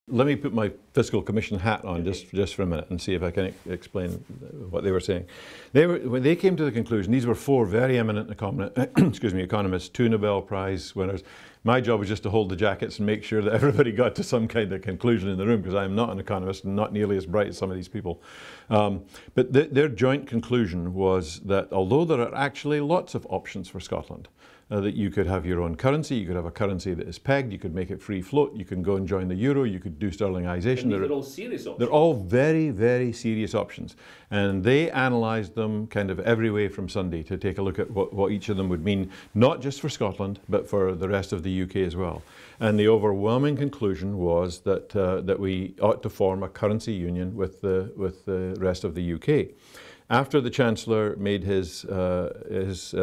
Let me put my Fiscal Commission hat on just for a minute and see if I can explain what they were saying. When they came to the conclusion, these were four very eminent economists, 2 Nobel Prize winners. My job was just to hold the jackets and make sure that everybody got to some kind of conclusion in the room, because I'm not an economist and not nearly as bright as some of these people. But their joint conclusion was that although there are actually lots of options for Scotland, that you could have your own currency, you could have a currency that is pegged, you could make it free float, you can go and join the euro, you could do sterlingization. And these are all serious options. They're all very, very serious options. And they analysed them kind of every way from Sunday to take a look at what each of them would mean, not just for Scotland, but for the rest of the UK as well. And the overwhelming conclusion was that, that we ought to form a currency union with the rest of the UK. After the Chancellor made his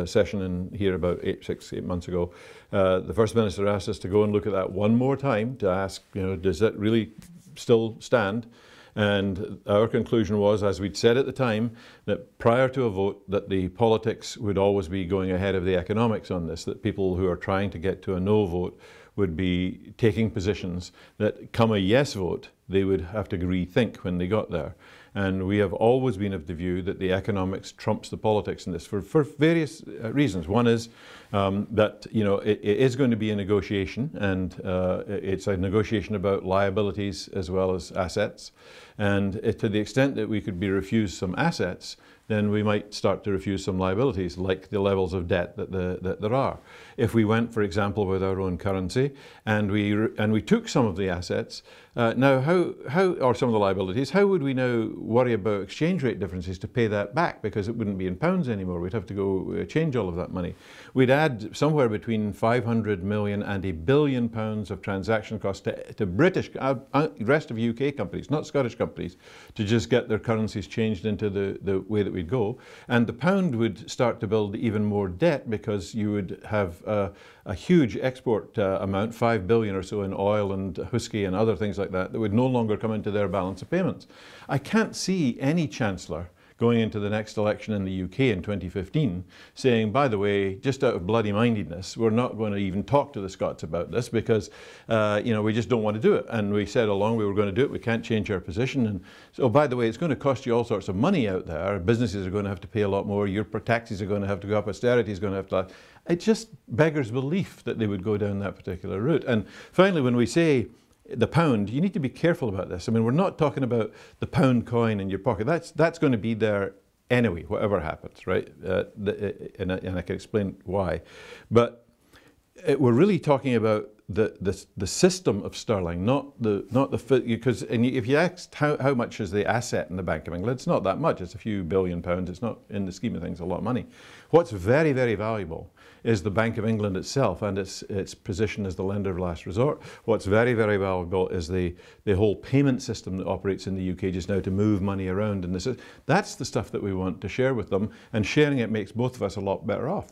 session in here about 8 months ago, the First Minister asked us to go and look at that one more time to ask, does that really still stand? And our conclusion was, as we'd said at the time, that prior to a vote, that the politics would always be going ahead of the economics on this, that people who are trying to get to a no vote would be taking positions that come a yes vote, they would have to rethink when they got there. And we have always been of the view that the economics trumps the politics in this for various reasons. One is that it is going to be a negotiation, and it's a negotiation about liabilities as well as assets. And to the extent that we could be refused some assets, then we might start to refuse some liabilities, like the levels of debt that there are. If we went, for example, with our own currency and we took some of the assets, now or some of the liabilities, how would we now worry about exchange rate differences to pay that back? Because it wouldn't be in pounds anymore. We'd have to go change all of that money. We'd add somewhere between 500 million and £1 billion of transaction costs to British, rest of UK companies, not Scottish companies, to just get their currencies changed into the way that we'd go. And the pound would start to build even more debt, because you would have a huge export amount, 5 billion or so in oil and whisky and other things like that would no longer come into their balance of payments. I can't see any Chancellor going into the next election in the UK in 2015 saying, by the way, just out of bloody mindedness, we're not going to even talk to the Scots about this, because we just don't want to do it. And we said along we were going to do it, we can't change our position. And so, by the way, it's going to cost you all sorts of money out there. Businesses are going to have to pay a lot more. Your taxes are going to have to go up. Austerity is going to have to... It just beggars belief that they would go down that particular route. And finally, when we say the pound, you need to be careful about this. I mean, we're not talking about the pound coin in your pocket. That's going to be there anyway, whatever happens, right? And I can explain why. But we're really talking about the system of sterling, not the because if you asked how much is the asset in the Bank of England, it's not that much. It's a few £billion. It's not, in the scheme of things, a lot of money. What's very, very valuable is the Bank of England itself and its position as the lender of last resort. What's very, very valuable is the whole payment system that operates in the UK just now to move money around. And that's the stuff that we want to share with them, and sharing it makes both of us a lot better off.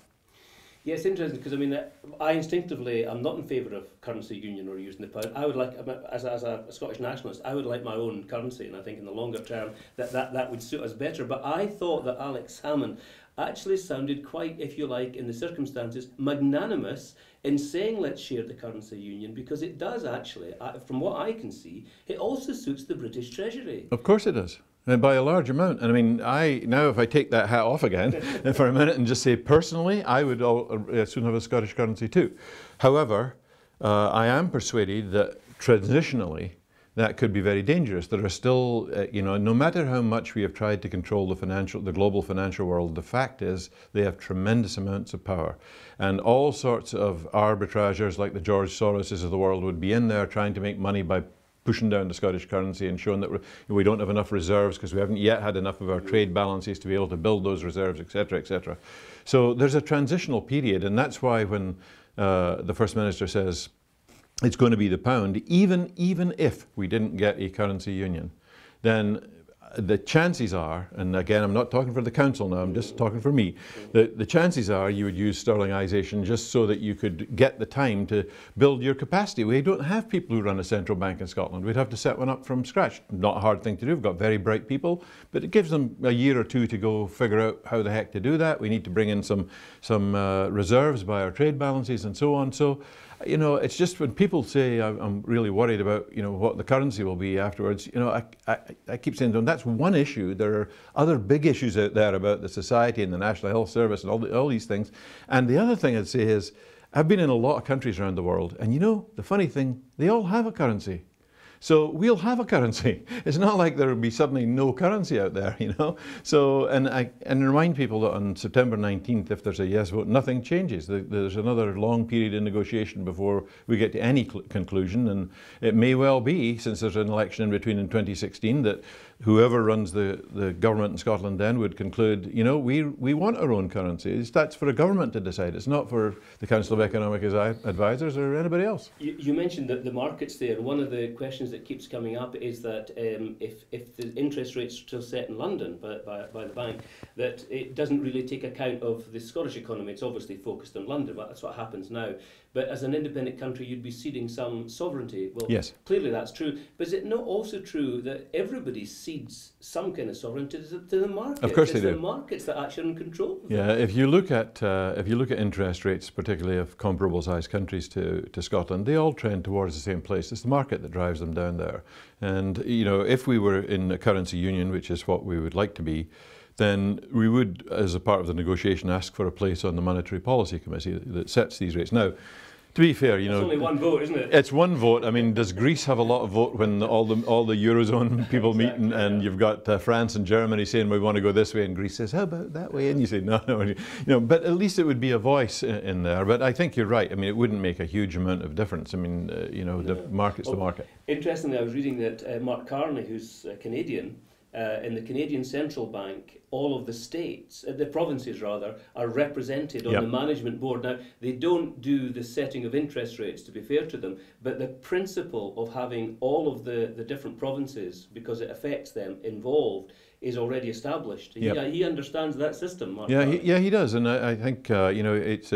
Yeah, it's interesting, because I mean, I instinctively am not in favour of currency union or using the pound. I would like, as a Scottish nationalist, I would like my own currency, and I think in the longer term that would suit us better. But I thought that Alex Salmond actually sounded quite, if you like, in the circumstances, magnanimous in saying let's share the currency union, because it does actually, from what I can see, it also suits the British Treasury. Of course it does. And by a large amount. And I mean, now if I take that hat off again for a minute and just say personally, I would soon have a Scottish currency too. However, I am persuaded that transitionally that could be very dangerous. There are still, no matter how much we have tried to control the global financial world, the fact is they have tremendous amounts of power. And all sorts of arbitrageurs like the George Soroses of the world would be in there trying to make money by pushing down the Scottish currency and showing that we don't have enough reserves because we haven't yet had enough of our trade balances to be able to build those reserves, etc., etc. So there's a transitional period, and that's why when the First Minister says it's going to be the pound, even if we didn't get a currency union, then the chances are, and again I'm not talking for the council now, I'm just talking for me, the chances are you would use sterlingization just so that you could get the time to build your capacity. We don't have people who run a central bank in Scotland. We'd have to set one up from scratch. Not a hard thing to do. We've got very bright people, but it gives them a year or two to go figure out how the heck to do that. We need to bring in some reserves by our trade balances and so on. So you know, it's just when people say I'm really worried about, you know, what the currency will be afterwards, you know, I keep saying to them, that's one issue. There are other big issues out there about the society and the National Health Service and all these things. And the other thing I'd say is, I've been in a lot of countries around the world, and you know, the funny thing, they all have a currency. So we'll have a currency. It's not like there will be suddenly no currency out there, you know. So, and remind people that on September 19th, if there's a yes vote, nothing changes. There's another long period of negotiation before we get to any conclusion. And it may well be, since there's an election in between in 2016, that whoever runs the government in Scotland then would conclude, you know, we want our own currency. That's for a government to decide. It's not for the Council of Economic Advisors or anybody else. You mentioned that the markets there. One of the questions that keeps coming up is that if the interest rates are still set in London by the bank, that it doesn't really take account of the Scottish economy. It's obviously focused on London, but that's what happens now. But as an independent country, you'd be ceding some sovereignty. Well, yes, clearly that's true. But is it not also true that everybody cedes some kind of sovereignty to the market? Of course they do. It's the markets that actually are in control of yeah, if you look at interest rates, particularly of comparable sized countries to Scotland, they all trend towards the same place. It's the market that drives them down there. And you know, if we were in a currency union, which is what we would like to be, then we would, as a part of the negotiation, ask for a place on the Monetary Policy Committee that sets these rates. Now, to be fair, you know, it's only one vote, isn't it? It's one vote. I mean, does Greece have a lot of vote when all the Eurozone people exactly, meet and you've got France and Germany saying we want to go this way, and Greece says how about that way, and you say no, you know. But at least it would be a voice in there. But I think you're right. I mean, it wouldn't make a huge amount of difference. I mean, you know, the market's the market. Interestingly, I was reading that Mark Carney, who's Canadian, in the Canadian Central Bank, all of the states, the provinces rather, are represented on the management board. Now, they don't do the setting of interest rates, to be fair to them, but the principle of having all of the different provinces, because it affects them, involved, is already established. Yep. He understands that system, Mark. Yeah, he does, and I think you know, it's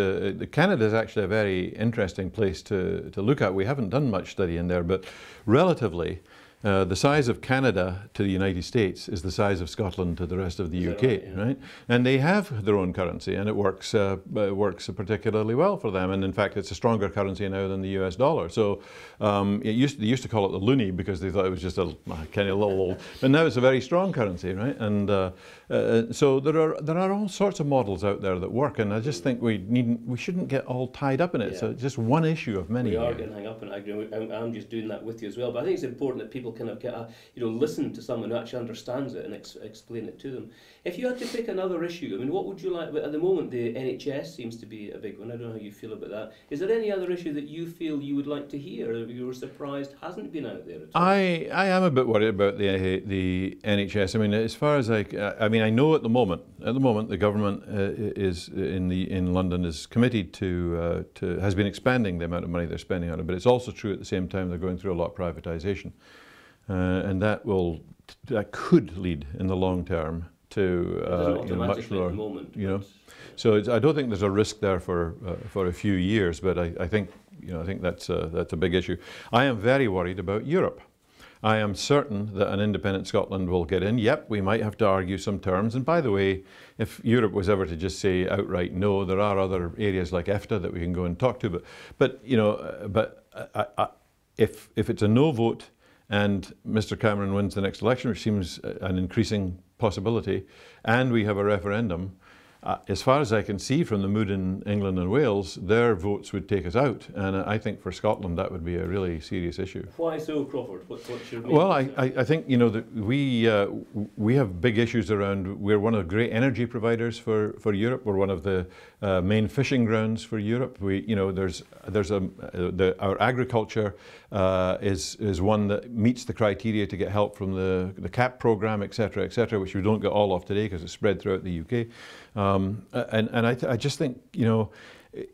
Canada is actually a very interesting place to look at. We haven't done much study in there, but relatively, the size of Canada to the United States is the size of Scotland to the rest of the UK, right, yeah. Right? And they have their own currency, and it works particularly well for them. And in fact, it's a stronger currency now than the US dollar. So they used to call it the loonie because they thought it was just a kind of little, but now it's a very strong currency, right? And so there are all sorts of models out there that work, and I just think we shouldn't get all tied up in it. Yeah. So it's just one issue of many. We are getting hung up, and I'm just doing that with you as well. But I think it's important that people kind of get listen to someone who actually understands it and explain it to them. If you had to pick another issue, I mean, what would you like? At the moment, the NHS seems to be a big one. I don't know how you feel about that. Is there any other issue that you feel you would like to hear, or you were surprised hasn't been out there at all? I am a bit worried about the NHS. I mean, as far as I mean, I know at the moment the government is in London is committed to has been expanding the amount of money they're spending on it, but it's also true at the same time they're going through a lot of privatisation. And that could lead in the long term to much lower. So I don't think there's a risk there for a few years, but I think that's a big issue. I am very worried about Europe. I am certain that an independent Scotland will get in. Yep, we might have to argue some terms. And by the way, if Europe was ever to just say outright no, there are other areas like EFTA that we can go and talk to. But if it's a no vote, and Mr. Cameron wins the next election, which seems an increasing possibility, and we have a referendum, as far as I can see from the mood in England and Wales, their votes would take us out. And I think for Scotland that would be a really serious issue. Why so, Crawford? What's your view? Well, I think that we have big issues around. We're one of the great energy providers for Europe. We're one of the main fishing grounds for Europe. Our agriculture is one that meets the criteria to get help from the CAP programme, etc., which we don't get all of today because it's spread throughout the UK. I just think,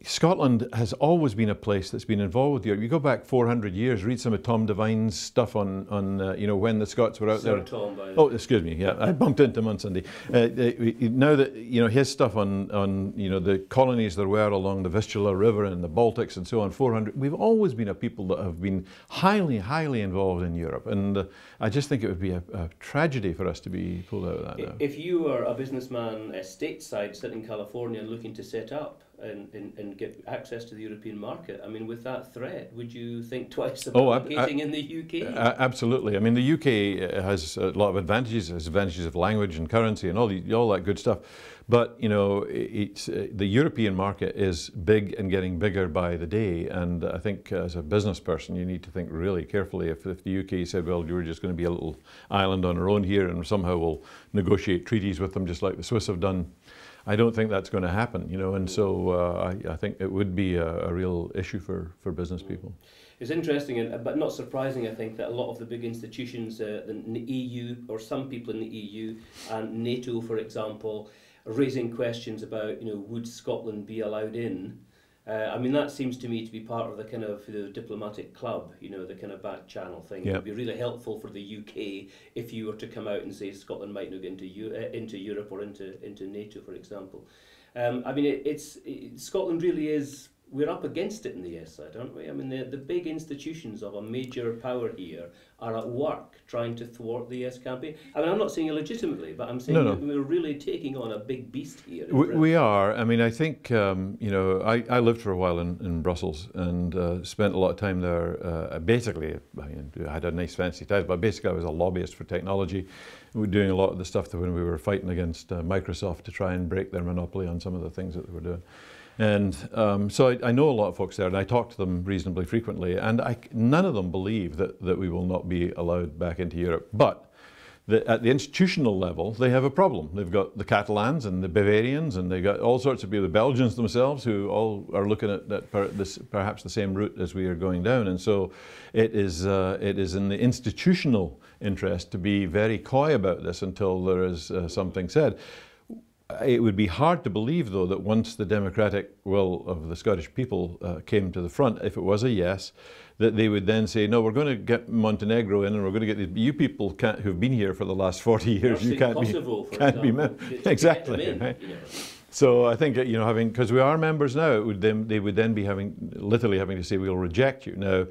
Scotland has always been a place that's been involved with Europe. You go back 400 years, read some of Tom Devine's stuff on when the Scots were out Sir there. Tom, by oh, excuse me, yeah, I bumped into him on Sunday. Now that, his stuff on the colonies there were along the Vistula River and the Baltics and so on, 400, we've always been a people that have been highly, highly involved in Europe. And I just think it would be a tragedy for us to be pulled out of that now. If you were a businessman stateside sitting in California and looking to set up and get access to the European market. I mean, with that threat, would you think twice about locating in the UK? Absolutely. I mean, the UK has a lot of advantages. It has advantages of language and currency and all that good stuff. But, you know, the European market is big and getting bigger by the day. And I think as a business person, you need to think really carefully. If the UK said, well, you're just going to be a little island on our own here and somehow we'll negotiate treaties with them just like the Swiss have done, I don't think that's going to happen, you know, and so I think it would be a real issue for business people. It's interesting, but not surprising, I think, that a lot of the big institutions, the EU, or some people in the EU, and NATO, for example, are raising questions about, you know, would Scotland be allowed in? I mean, that seems to me to be part of the kind of the diplomatic club, you know, the kind of back channel thing. It would be really helpful for the UK if you were to come out and say Scotland might not get into Europe or into NATO, for example. I mean, Scotland really is. We're up against it in the yes side, aren't we? I mean, the big institutions of a major power here are at work trying to thwart the yes campaign. I mean, I'm not saying illegitimately, but I'm saying we're really taking on a big beast here. We are. I mean, I think, you know, I lived for a while in Brussels and spent a lot of time there. Basically, I had a nice fancy title, but basically I was a lobbyist for technology. We were doing a lot of the stuff that when we were fighting against Microsoft to try and break their monopoly on some of the things that they were doing. And so I know a lot of folks there, and I talk to them reasonably frequently, and none of them believe that we will not be allowed back into Europe. But at the institutional level, they have a problem. They've got the Catalans and the Bavarians, and they've got all sorts of people, the Belgians themselves, who all are looking at perhaps the same route as we are going down. And so it is in the institutional interest to be very coy about this until there is something said. It would be hard to believe, though, that once the democratic will of the Scottish people came to the front, if it was a yes, that they would then say, no, we're going to get Montenegro in and we're going to get you people who've been here for the last 40 years, you can't be exactly. Right? You know. So I think, you know, because we are members now, they would then be literally having to say, we'll reject you. Now,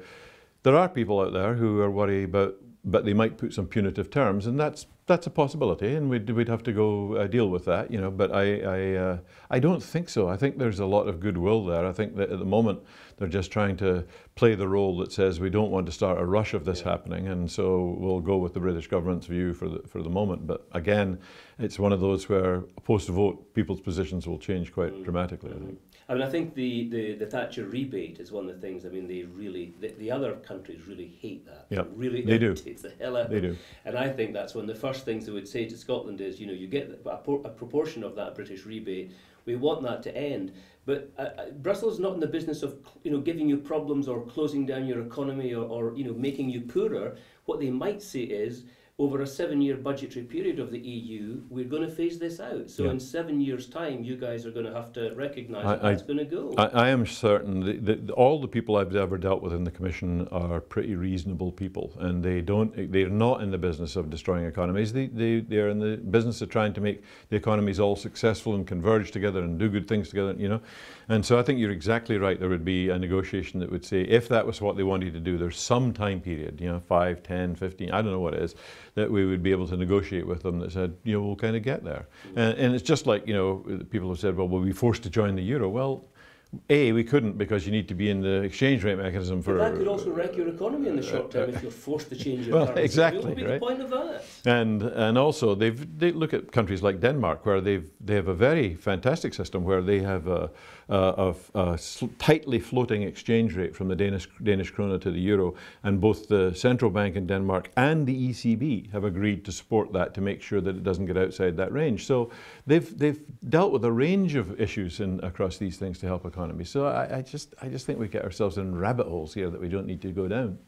there are people out there who are worried about, but they might put some punitive terms, and that's a possibility, and we'd have to go deal with that, you know. But I don't think so. I think there's a lot of goodwill there. I think that at the moment they're just trying to play the role that says we don't want to start a rush of this happening, and so we'll go with the British government's view for the moment. But again, it's one of those where post-vote people's positions will change quite dramatically, I think. I mean, I think the Thatcher rebate is one of the things. I mean, the other countries really hate that. Yeah, really, they do. It's the hell out of them. They do. And I think that's one of the first things they would say to Scotland is, you know, you get a proportion of that British rebate. We want that to end. But Brussels is not in the business of, you know, giving you problems or closing down your economy or you know, making you poorer. What they might say is, over a 7-year budgetary period of the EU, we're going to phase this out. So in 7 years' time, you guys are going to have to recognise that that's going to go. I am certain that all the people I've ever dealt with in the Commission are pretty reasonable people, and they're not in the business of destroying economies. They're in the business of trying to make the economies all successful and converge together and do good things together, you know. And so I think you're exactly right. There would be a negotiation that would say, if that was what they wanted to do, there's some time period, you know, 5, 10, 15, I don't know what it is, that we would be able to negotiate with them that said, you know, we'll kind of get there. And it's just like, you know, people have said, well, we'll be forced to join the euro. Well, we couldn't, because you need to be in the exchange rate mechanism for... But that could also wreck your economy in the short term if you're forced to change your currency. Exactly, what would be the point of that? And also, they look at countries like Denmark, where they have a very fantastic system where they have a tightly floating exchange rate from the Danish krone to the euro, and both the central bank in Denmark and the ECB have agreed to support that to make sure that it doesn't get outside that range. So they've dealt with a range of issues across these things to help economies. So I just think we get ourselves in rabbit holes here that we don't need to go down.